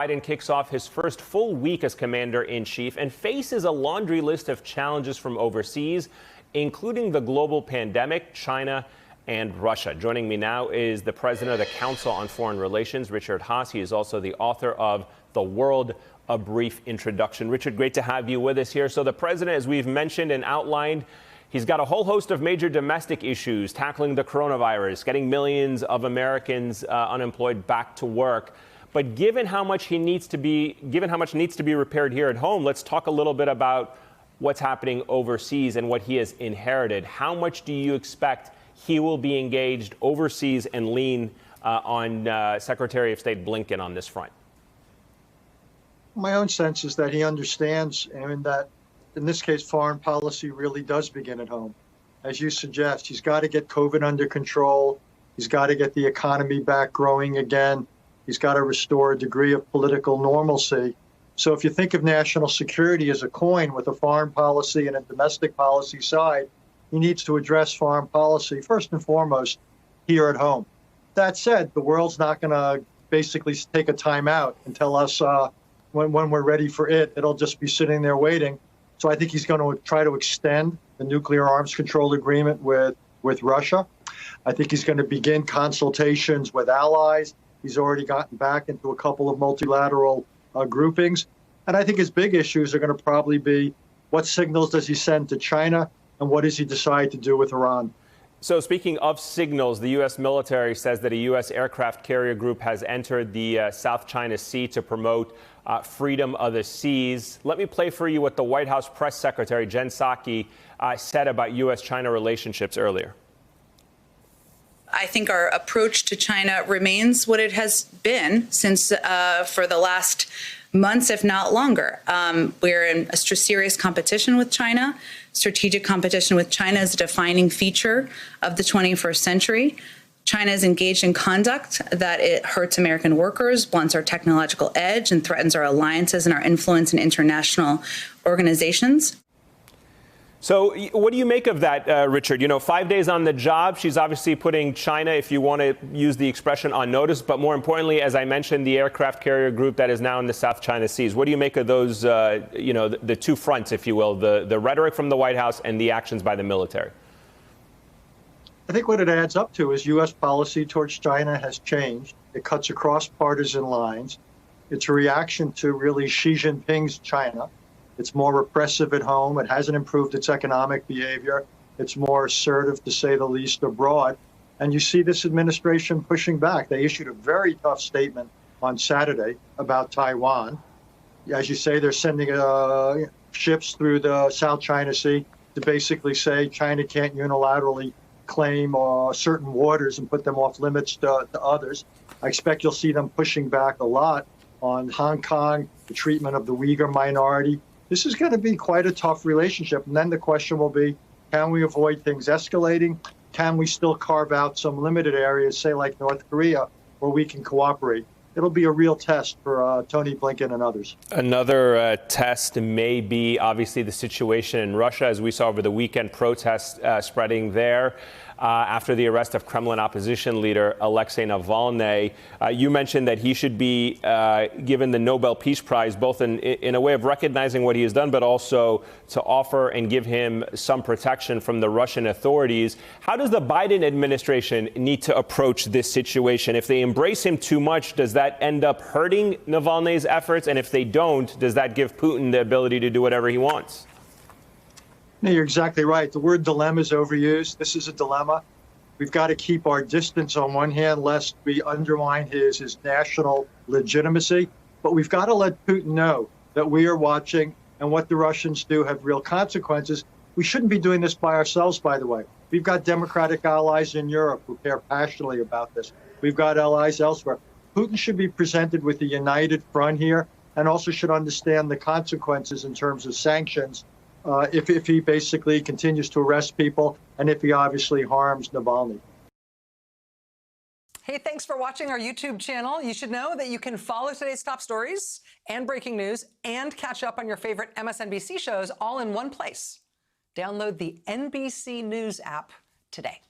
Biden kicks off his first full week as commander-in-chief and faces a laundry list of challenges from overseas, including the global pandemic, China, and Russia. Joining me now is the president of the Council on Foreign Relations, Richard Haass. He is also the author of The World, A Brief Introduction. Richard, great to have you with us here. So the president, as we've mentioned and outlined, he's got a whole host of major domestic issues, tackling the coronavirus, getting millions of Americans unemployed back to work. But given how much needs to be repaired here at home, let's talk a little bit about what's happening overseas and what he has inherited. How much do you expect he will be engaged overseas and lean on Secretary of State Blinken on this front? My own sense is that he understands, and that in this case, foreign policy really does begin at home. As you suggest, he's got to get COVID under control. He's got to get the economy back growing again. He's got to restore a degree of political normalcy. So if you think of national security as a coin with a foreign policy and a domestic policy side, he needs to address foreign policy first and foremost here at home. That said, the world's not going to basically take a time out and tell us when we're ready for it. It'll just be sitting there waiting. So I think he's going to try to extend the nuclear arms control agreement with Russia. I think he's going to begin consultations with allies. He's already gotten back into a couple of multilateral groupings. And I think his big issues are going to probably be what signals does he send to China and what does he decide to do with Iran? So speaking of signals, the U.S. military says that a U.S. aircraft carrier group has entered the South China Sea to promote freedom of the seas. Let me play for you what the White House press secretary, Jen Psaki, said about U.S.-China relationships earlier. I think our approach to China remains what it has been since for the last months, if not longer. We're in a serious competition with China. Strategic competition with China is a defining feature of the 21st century. China is engaged in conduct that it hurts American workers, blunts our technological edge, and threatens our alliances and our influence in international organizations. So what do you make of that, Richard? 5 days on the job, she's obviously putting China, if you want to use the expression, on notice. But more importantly, as I mentioned, the aircraft carrier group that is now in the South China Seas. What do you make of those, the two fronts, if you will, the rhetoric from the White House and the actions by the military? I think what it adds up to is U.S. policy towards China has changed. It cuts across partisan lines. It's a reaction to really Xi Jinping's China. It's more repressive at home. It hasn't improved its economic behavior. It's more assertive, to say the least, abroad. And you see this administration pushing back. They issued a very tough statement on Saturday about Taiwan. As you say, they're sending ships through the South China Sea to basically say China can't unilaterally claim certain waters and put them off limits to others. I expect you'll see them pushing back a lot on Hong Kong, the treatment of the Uyghur minority. This is going to be quite a tough relationship. And then the question will be, can we avoid things escalating? Can we still carve out some limited areas, say like North Korea, where we can cooperate? It'll be a real test for Tony Blinken and others. Another test may be obviously the situation in Russia, as we saw over the weekend, protests spreading there after the arrest of Kremlin opposition leader Alexei Navalny. You mentioned that he should be given the Nobel Peace Prize, both in a way of recognizing what he has done, but also to offer and give him some protection from the Russian authorities. How does the Biden administration need to approach this situation? If they embrace him too much, does that end up hurting Navalny's efforts? And if they don't, does that give Putin the ability to do whatever he wants? No, you're exactly right. The word dilemma is overused. This is a dilemma. We've got to keep our distance on one hand, lest we undermine his national legitimacy. But we've got to let Putin know that we are watching, and what the Russians do have real consequences. We shouldn't be doing this by ourselves, by the way. We've got democratic allies in Europe who care passionately about this. We've got allies elsewhere. Putin should be presented with a united front here, and also should understand the consequences in terms of sanctions if he basically continues to arrest people and if he obviously harms Navalny. Hey, thanks for watching our YouTube channel. You should know that you can follow today's top stories and breaking news and catch up on your favorite MSNBC shows all in one place. Download the NBC News app today.